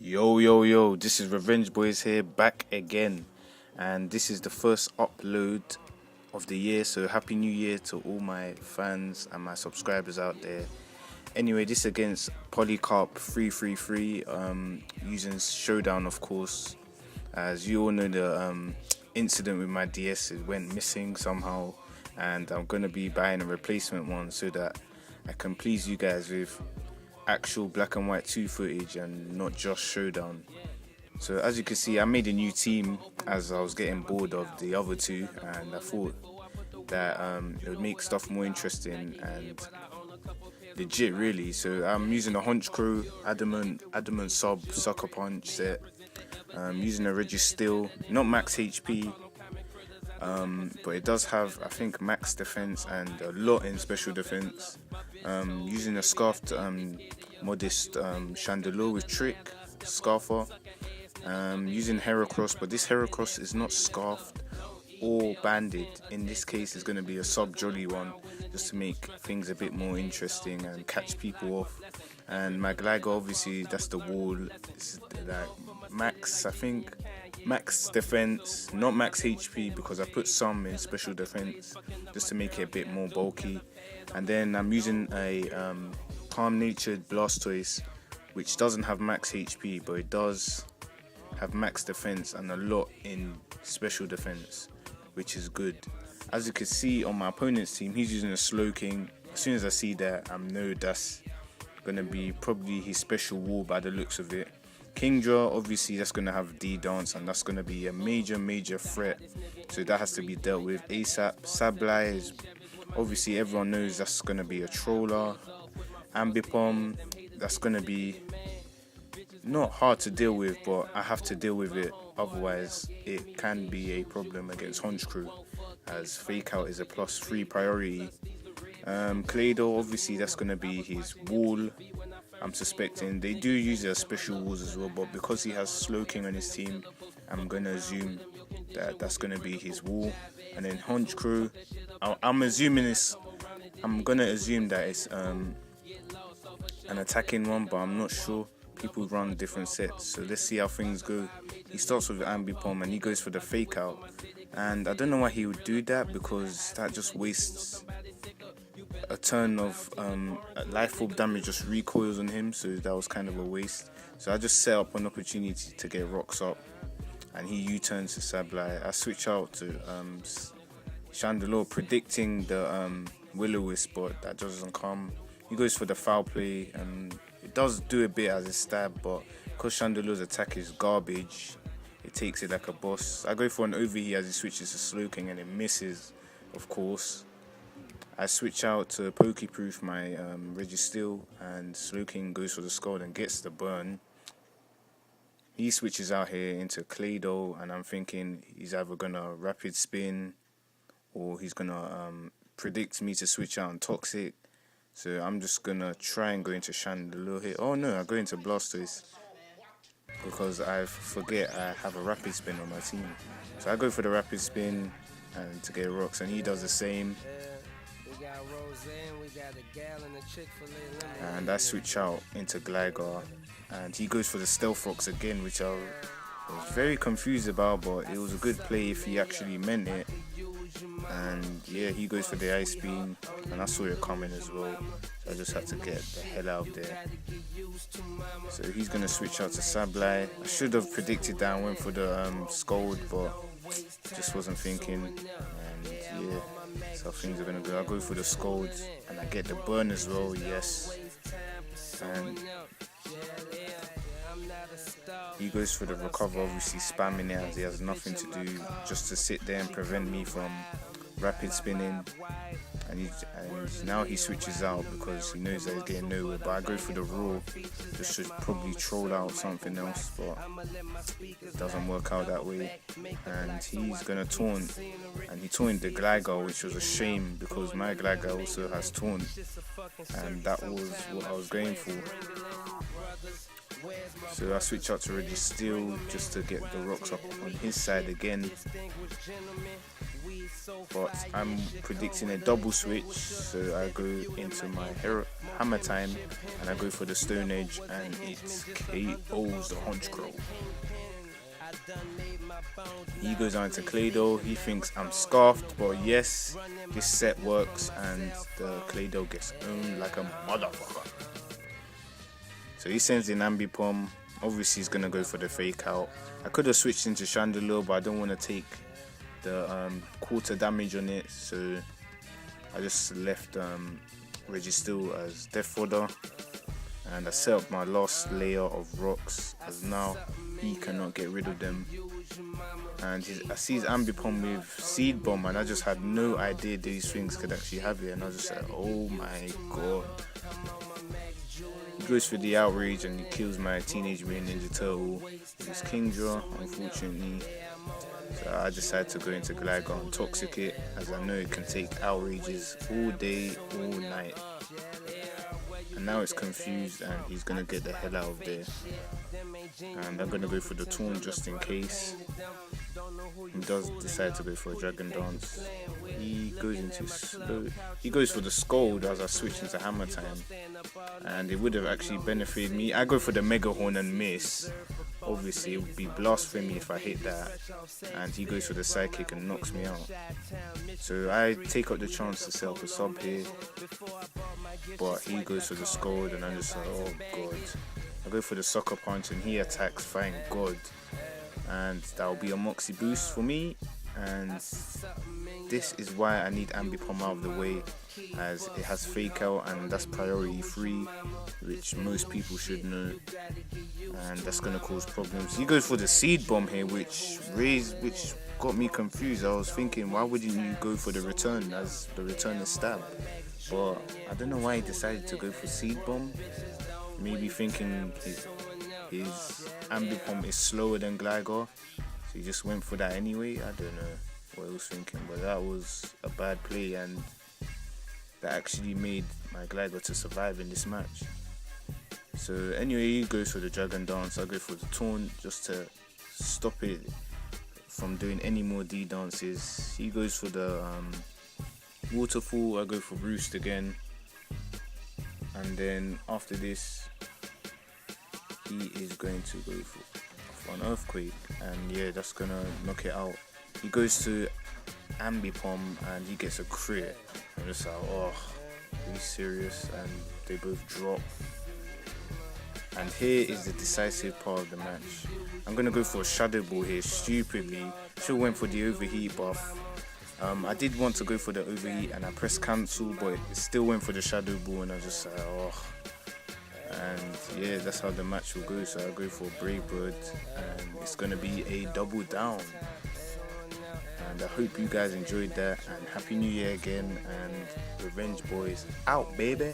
Yo, this is Revengeboyz here, back again, and this is the first upload of the year, so happy new year to all my fans and my subscribers out there. Anyway, this against Polycarp333, using Showdown, of course. As you all know, the incident with my DS, it went missing somehow, and I'm going to be buying a replacement one so that I can please you guys with actual black and white 2 footage and not just Showdown. So as you can see, I made a new team as I was getting bored of the other two, and I thought that it would make stuff more interesting and legit, really. So I'm using a Hunch Crew, Adamant Sub, Sucker Punch set. Using a Revengeboyz, not max HP, but it does have, I think, max defense and a lot in special defense. Using a scarfed modest chandelier with trick scarfer. Using Heracross, but this Heracross is not scarfed or banded. In this case, it's going to be a sub jolly one, just to make things a bit more interesting and catch people off. And my glider, obviously, that's the wall. It's like max, I think, max defense, not max HP, because I put some in special defense just to make it a bit more bulky. And then I'm using a calm natured Blastoise, which doesn't have max HP, but it does have max defense and a lot in special defense, which is good. As you can see on my opponent's team, he's using a Slowking. As soon as I see that, I know that's gonna be probably his special wall by the looks of it. Kingdra, obviously, that's gonna have D-Dance, and that's gonna be a major threat, so that has to be dealt with ASAP. Sableye is, obviously, everyone knows that's gonna be a troller. Ambipom, that's gonna be not hard to deal with, but I have to deal with it, otherwise it can be a problem against Hunch Crew, as Fake Out is a +3 priority. Clado, obviously, that's going to be his wall, I'm suspecting. They do use their special walls as well, but because he has Slowking on his team, I'm going to assume that that's going to be his wall. And then Hunch Crew, I'm going to assume that it's an attacking one, but I'm not sure. People run different sets, so let's see how things go. He starts with Ambipom and he goes for the Fake Out, and I don't know why he would do that, because that just wastes a turn of life orb damage, just recoils on him, so that was kind of a waste. So I just set up an opportunity to get rocks up, and he U-turns to Sableye. I switch out to Chandelier, predicting the Will-O-Wisp, but that doesn't come. He goes for the foul play, and it does do a bit as a stab, but because Chandelier's attack is garbage, it takes it like a boss. I go for an overheat as he switches to Slowking, and it misses, of course. I switch out to Pokeproof my Revengeboyz, and Slowking goes for the Scald and gets the burn. He switches out here into Clado, and I'm thinking he's either gonna Rapid Spin or he's gonna predict me to switch out on Toxic. So I'm just gonna try and go into Chandelier here. Oh no, I go into Blastoise because I forget I have a Rapid Spin on my team. So I go for the Rapid Spin and to get rocks, and he does the same. And I switch out into Gligar, and he goes for the Stealth Rocks again, which I was very confused about, but it was a good play if he actually meant it. And yeah, he goes for the Ice Beam, and I saw it coming as well, so I just had to get the hell out of there. So he's gonna switch out to Sableye. I should have predicted that and went for the Scald, but just wasn't thinking. And yeah, that's how things are gonna go. I go for the Scald, and I get the burn as well. Yes, and he goes for the recover, obviously spamming it as he has nothing to do, just to sit there and prevent me from rapid spinning. And now he switches out because he knows that he's getting nowhere. But I go for the Raw, just to probably troll out something else, but it doesn't work out that way. And he's gonna taunt, and he taunted the Gligar, which was a shame because my Gligar also has taunt, and that was what I was going for. So I switch out to Revengeboyz just to get the rocks up on his side again. but I'm predicting a double switch, so I go into my hammer time and I go for the Stone Edge, and it KOs the Hunch Crow. He goes on to Clado. He thinks I'm scarfed, but yes, this set works, and the Clado gets owned like a motherfucker. So he sends in Ambipom. Obviously, he's gonna go for the fake out. I could have switched into Chandelier, but I don't want to take the quarter damage on it, so I just left Registeel as Death Fodder, and I set up my last layer of rocks, as now he cannot get rid of them. And I see his Ambipom with Seed Bomb, and I just had no idea these things could actually have it, and I was just like, oh my god. He goes for the Outrage and he kills my Teenage Mutant Ninja Turtle with his Kingdra, unfortunately. So I decided to go into Gligar and Toxic it, as I know it can take Outrages all day, all night. And now it's confused and he's going to get the hell out of there. And I'm going to go for the Taunt just in case. He does decide to go for a Dragon Dance. He goes for the Scold as I switch into Hammer Time, and it would have actually benefited me. I go for the Mega Horn and miss. Obviously it would be blasphemy if I hit that, and he goes for the Psychic and knocks me out. So I take up the chance to set up a sub here, but he goes for the Scold and I'm just like, oh god. I go for the Sucker Punch and he attacks, thank god. And that'll be a Moxie boost for me, and this is why I need Ambipom out of the way, as it has Fake Out and that's priority 3, which most people should know, and that's going to cause problems. He goes for the Seed Bomb here, which got me confused. I was thinking, why wouldn't you go for the return, as the return is stab? But I don't know why he decided to go for Seed Bomb. Maybe thinking his Ambipom is slower than Gligar, so he just went for that anyway. I don't know what he was thinking, but that was a bad play, and that actually made my Gligar to survive in this match. So anyway, he goes for the Dragon Dance. I go for the Taunt just to stop it from doing any more D dances. He goes for the Waterfall. I go for Roost again, and then after this he is going to go for an Earthquake, and yeah, that's gonna knock it out. He goes to Ambipom and he gets a crit. I'm just like, oh, are you serious? And they both drop. And here is the decisive part of the match. I'm gonna go for a Shadow Ball here, stupidly. Should went for the Overheat buff. I did want to go for the Overheat and I pressed cancel, but it still went for the Shadow Ball, and I was just like, oh. And yeah, that's how the match will go. So I'll go for Brave Bird, and it's gonna be a double down. And I hope you guys enjoyed that, and Happy New Year again, and Revengeboyz out, baby.